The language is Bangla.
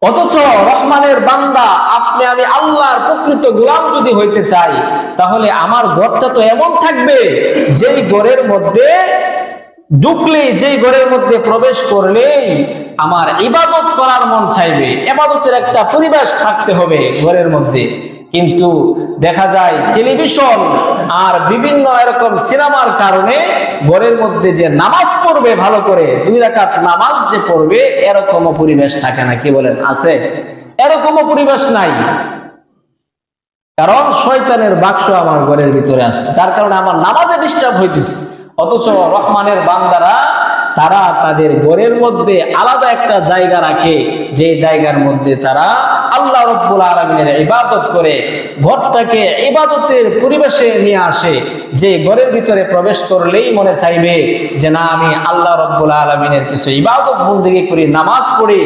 অথচ রহমানের বান্দা আপনি আমি আল্লাহর প্রকৃত গোলাম যদি হইতে চাই, তাহলে আমার ঘরটা তো এমন থাকবে যেই ঘরের মধ্যে ঢুকলেই, যেই ঘরের মধ্যে প্রবেশ করলেই আমার ইবাদত করার মন চাইবে। ইবাদতের একটা পরিবেশ থাকতে হবে ঘরের মধ্যে। কিন্তু দেখা যায় টেলিভিশন আর বিভিন্ন এরকম সিনেমার কারণে ঘরের মধ্যে যে নামাজ পড়বে, ভালো করে 2 রাকাত নামাজ যে পড়বে, এরকমও পরিবেশ থাকে না। কি বলেন, আছে? এরকমও পরিবেশ নাই, কারণ শয়তানের বাক্স আমার ঘরের ভিতরে আছে, যার কারণে আমার নামাজে ডিস্টার্ব হইতেছে। অথচ রহমানের বান্দারা তারা তাদের ঘরের মধ্যে আলাদা একটা জায়গা রাখে, যে জায়গার মধ্যে তারা আল্লাহ রাব্বুল আলামিনের ইবাদত করে ঘরটাকে ইবাদতের পরিবেশে নিয়ে আসে, যে ঘরের ভিতরে প্রবেশ করলেই মনে চাইবে যে না, আমি আল্লাহ রাব্বুল আলামিনের কিছু ইবাদত বন্দেগী করি, নামাজ পড়ি।